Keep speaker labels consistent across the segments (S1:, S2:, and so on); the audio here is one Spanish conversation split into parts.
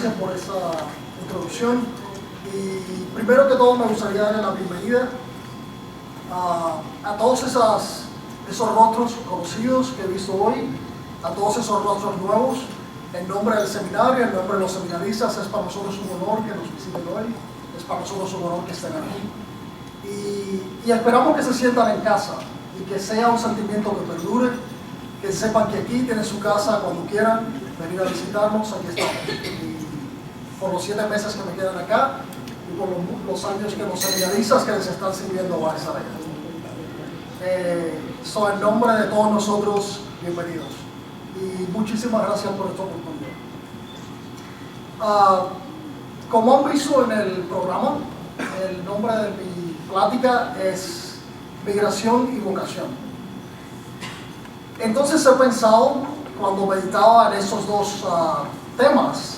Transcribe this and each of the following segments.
S1: gracias por esa introducción. Y primero que todo me gustaría darle la bienvenida a todos esos rostros conocidos que he visto hoy, a todos esos rostros nuevos. En nombre del seminario, en nombre de los seminaristas, es para nosotros un honor que nos visiten hoy, es para nosotros un honor que estén aquí. Y esperamos que se sientan en casa y que sea un sentimiento que perdure, que sepan que aquí tienen su casa cuando quieran venir a visitarnos, aquí estamos. Y por los 7 meses que me quedan acá y por los años que los seminaristas que les están sirviendo van a estar allá. En nombre de todos nosotros, bienvenidos. Y muchísimas gracias por esta oportunidad. Como han visto en el programa, el nombre de mi plática es Migración y Vocación. Entonces he pensado, cuando meditaba en esos dos temas,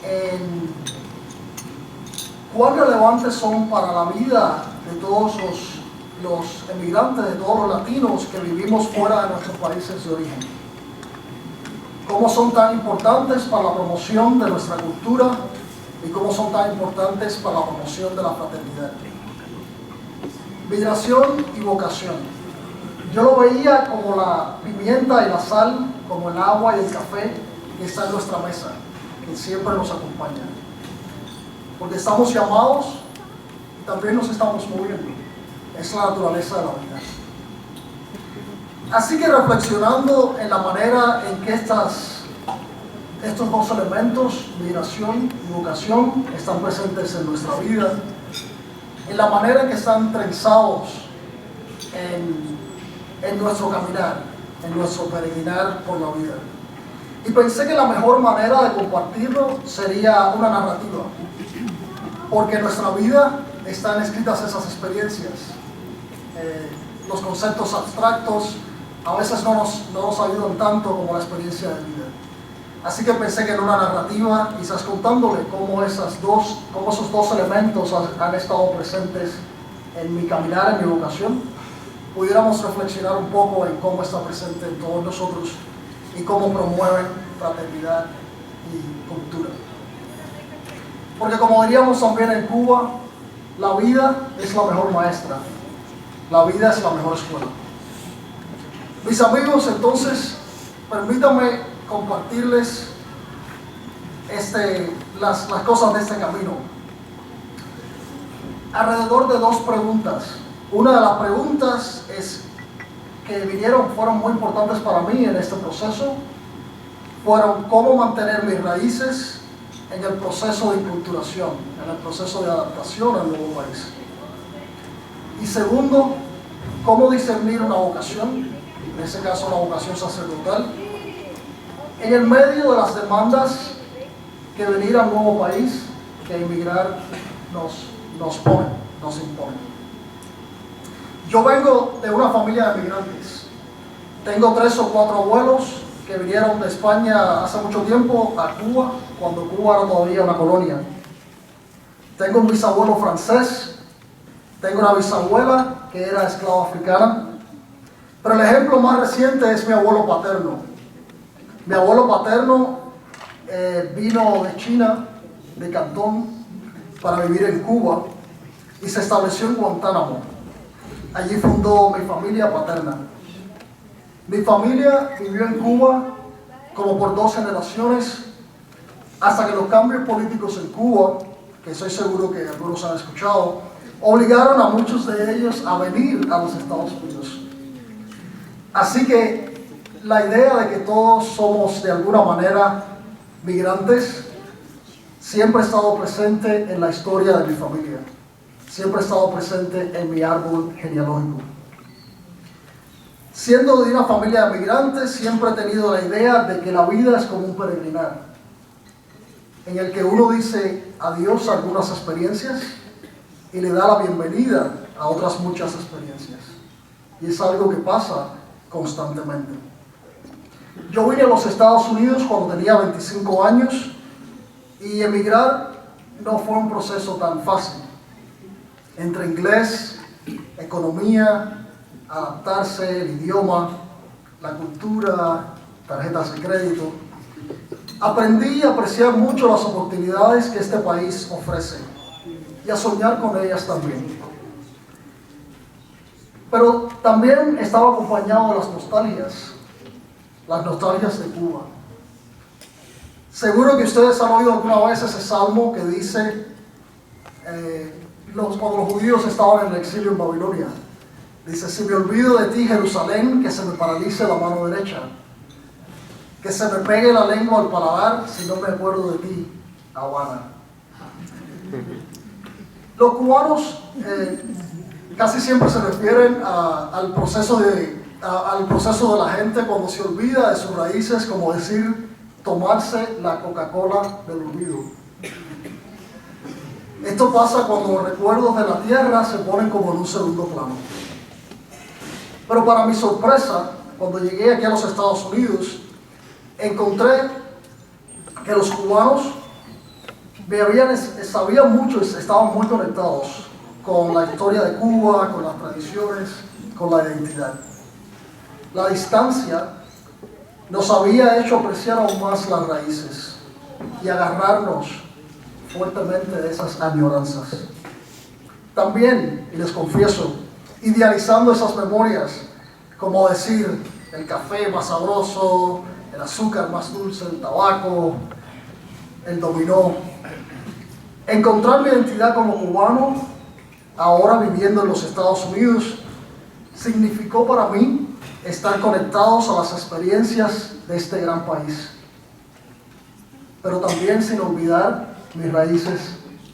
S1: en cuán relevantes son para la vida de todos los emigrantes, de todos los latinos que vivimos fuera de nuestros países de origen. Cómo son tan importantes para la promoción de nuestra cultura y cómo son tan importantes para la promoción de la fraternidad. Migración y vocación. Yo lo veía como la pimienta y la sal, como el agua y el café que está en nuestra mesa, que siempre nos acompaña. Porque estamos llamados y también nos estamos moviendo. Es la naturaleza de la vida. Así que reflexionando en la manera en que estos dos elementos, migración y vocación, están presentes en nuestra vida, en la manera en que están trenzados en nuestro caminar, en nuestro peregrinar por la vida. Y pensé que la mejor manera de compartirlo sería una narrativa, porque en nuestra vida están escritas esas experiencias. Los conceptos abstractos a veces no nos ayudan tanto como la experiencia de vida. Así que pensé que en una narrativa, quizás contándole cómo esos dos elementos han estado presentes en mi caminar, en mi vocación, pudiéramos reflexionar un poco en cómo está presente en todos nosotros y cómo promueven fraternidad y cultura. Porque como diríamos también en Cuba, la vida es la mejor maestra, la vida es la mejor escuela. Mis amigos, entonces, permítanme compartirles las cosas de este camino. Alrededor de 2 preguntas. Una de las preguntas fueron muy importantes para mí en este proceso, fueron cómo mantener mis raíces en el proceso de inculturación, en el proceso de adaptación al nuevo país. Y segundo, cómo discernir una vocación, en ese caso una vocación sacerdotal, en el medio de las demandas que venir al nuevo país, que emigrar nos impone. Yo vengo de una familia de migrantes. Tengo 3 o 4 abuelos que vinieron de España hace mucho tiempo a Cuba, cuando Cuba era todavía una colonia. Tengo un bisabuelo francés, tengo una bisabuela que era esclava africana, pero el ejemplo más reciente es mi abuelo paterno. Mi abuelo paterno vino de China, de Cantón, para vivir en Cuba y se estableció en Guantánamo. Allí fundó mi familia paterna. Mi familia vivió en Cuba como por 2 generaciones hasta que los cambios políticos en Cuba, que estoy seguro que algunos han escuchado, obligaron a muchos de ellos a venir a los Estados Unidos. Así que la idea de que todos somos de alguna manera migrantes siempre ha estado presente en la historia de mi familia, siempre ha estado presente en mi árbol genealógico. Siendo de una familia de migrantes, siempre he tenido la idea de que la vida es como un peregrinar, en el que uno dice adiós a algunas experiencias y le da la bienvenida a otras muchas experiencias. Y es algo que pasa constantemente. Yo vine a los Estados Unidos cuando tenía 25 años y emigrar no fue un proceso tan fácil. Entre inglés, economía, adaptarse, el idioma, la cultura, tarjetas de crédito, Aprendí a apreciar mucho las oportunidades que este país ofrece y a soñar con ellas también. Pero también estaba acompañado de las nostalgias de Cuba. Seguro que ustedes han oído alguna vez ese salmo que dice, cuando los judíos estaban en el exilio en Babilonia, dice: si me olvido de ti, Jerusalén, que se me paralice la mano derecha, que se me pegue la lengua al paladar si no me acuerdo de ti, Habana. Los cubanos casi siempre se refieren al proceso de la gente cuando se olvida de sus raíces, como decir tomarse la Coca-Cola del olvido. Esto pasa cuando los recuerdos de la tierra se ponen como en un segundo plano. Pero para mi sorpresa, cuando llegué aquí a los Estados Unidos, encontré que los cubanos sabían mucho y estaban muy conectados con la historia de Cuba, con las tradiciones, con la identidad. La distancia nos había hecho apreciar aún más las raíces y agarrarnos fuertemente de esas añoranzas. También, y les confieso, idealizando esas memorias, como decir el café más sabroso, el azúcar más dulce, el tabaco, el dominó. Encontrar mi identidad como cubano, ahora viviendo en los Estados Unidos, significó para mí estar conectados a las experiencias de este gran país, pero también sin olvidar mis raíces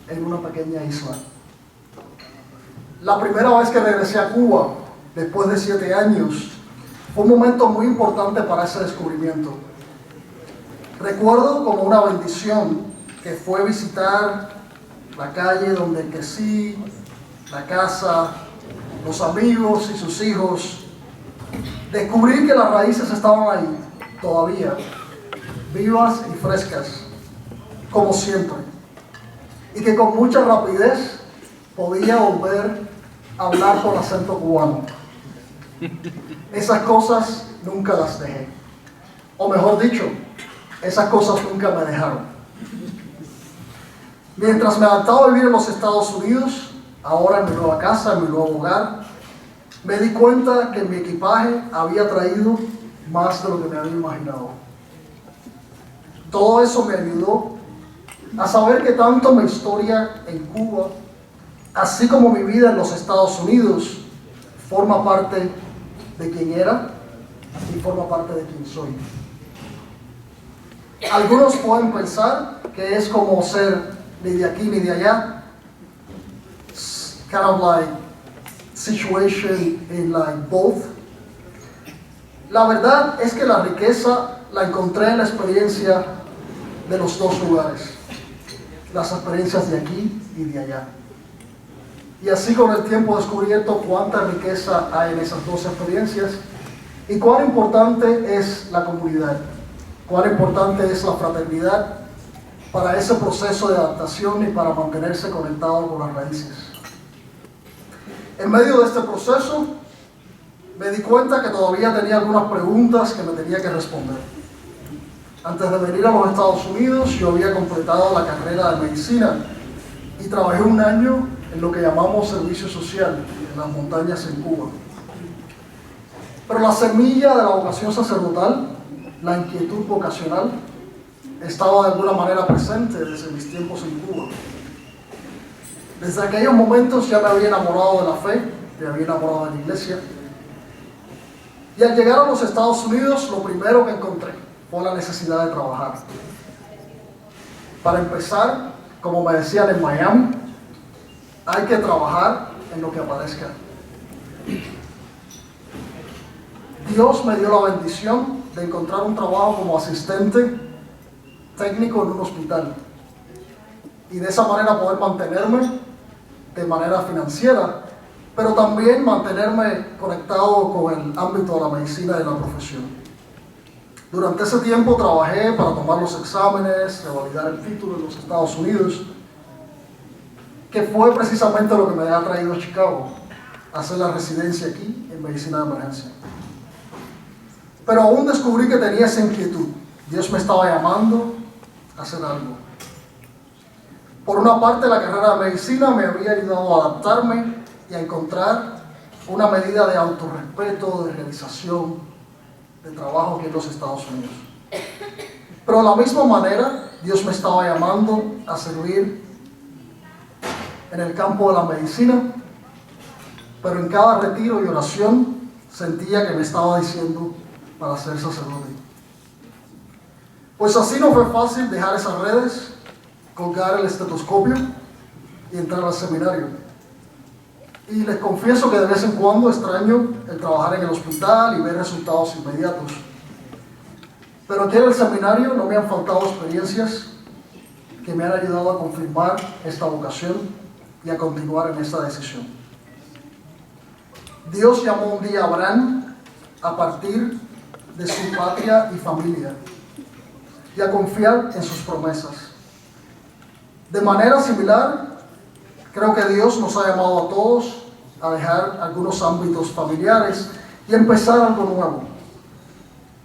S1: en una pequeña isla. La primera vez que regresé a Cuba, después de 7 años, fue un momento muy importante para ese descubrimiento. Recuerdo como una bendición que fue visitar la calle donde crecí, la casa, los amigos y sus hijos. Descubrí que las raíces estaban ahí, todavía, vivas y frescas, como siempre. Y que con mucha rapidez podía volver a hablar con acento cubano. Esas cosas nunca las dejé. O mejor dicho, esas cosas nunca me dejaron. Mientras me adaptaba a vivir en los Estados Unidos, ahora en mi nueva casa, en mi nuevo hogar, me di cuenta que mi equipaje había traído más de lo que me había imaginado. Todo eso me ayudó a saber que tanto mi historia en Cuba, así como mi vida en los Estados Unidos, forma parte de quién era y forma parte de quién soy. Algunos pueden pensar que es como ser ni de aquí ni de allá. It's kind of like situation in like both. La verdad es que la riqueza la encontré en la experiencia de los dos lugares, las experiencias de aquí y de allá. Y así con el tiempo he descubierto cuánta riqueza hay en esas dos experiencias y cuán importante es la comunidad, cuán importante es la fraternidad para ese proceso de adaptación y para mantenerse conectado con las raíces. En medio de este proceso, me di cuenta que todavía tenía algunas preguntas que me tenía que responder. Antes de venir a los Estados Unidos, yo había completado la carrera de medicina y trabajé 1 año en lo que llamamos servicio social en las montañas en Cuba. Pero la semilla de la vocación sacerdotal, la inquietud vocacional, estaba de alguna manera presente desde mis tiempos en Cuba. Desde aquellos momentos ya me había enamorado de la fe, me había enamorado de la iglesia. Y al llegar a los Estados Unidos, lo primero que encontré fue la necesidad de trabajar. Para empezar, como me decían en Miami, hay que trabajar en lo que aparezca. Dios me dio la bendición de encontrar un trabajo como asistente técnico en un hospital y de esa manera poder mantenerme de manera financiera, pero también mantenerme conectado con el ámbito de la medicina y de la profesión. Durante ese tiempo trabajé para tomar los exámenes, revalidar el título en los Estados Unidos, que fue precisamente lo que me ha traído a Chicago, hacer la residencia aquí en medicina de emergencia. Pero aún descubrí que tenía esa inquietud Dios me estaba llamando a hacer algo. Por una parte, la carrera de medicina me había ayudado a adaptarme y a encontrar una medida de autorrespeto, de realización, de trabajo aquí en los Estados Unidos. Pero de la misma manera, Dios me estaba llamando a servir en el campo de la medicina, pero en cada retiro y oración sentía que me estaba diciendo para ser sacerdote. Pues así no fue fácil dejar esas redes, colgar el estetoscopio y entrar al seminario. Y les confieso que de vez en cuando extraño el trabajar en el hospital y ver resultados inmediatos. Pero aquí en el seminario no me han faltado experiencias que me han ayudado a confirmar esta vocación y a continuar en esta decisión. Dios llamó un día a Abraham a partir de su patria y familia y a confiar en sus promesas. De manera similar, creo que Dios nos ha llamado a todos a dejar algunos ámbitos familiares y empezar algo nuevo.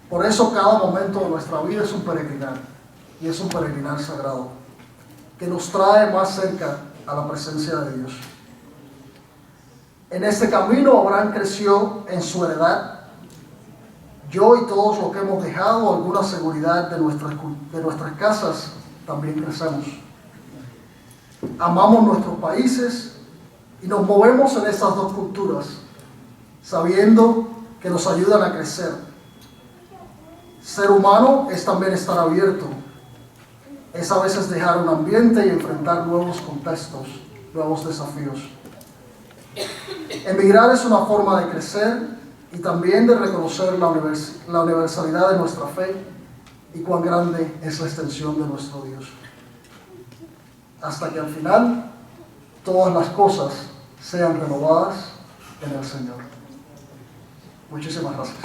S1: Por eso cada momento de nuestra vida es un peregrinar, y es un peregrinar sagrado, que nos trae más cerca a la presencia de Dios. En este camino Abraham creció en su heredad. Yo y todos los que hemos dejado alguna seguridad de nuestras casas también crecemos. Amamos nuestros países y nos movemos en esas dos culturas, sabiendo que nos ayudan a crecer. Ser humano es también estar abierto, es a veces dejar un ambiente y enfrentar nuevos contextos, nuevos desafíos. Emigrar es una forma de crecer y también de reconocer la universalidad de nuestra fe y cuán grande es la extensión de nuestro Dios. Hasta que al final todas las cosas sean renovadas en el Señor. Muchísimas gracias.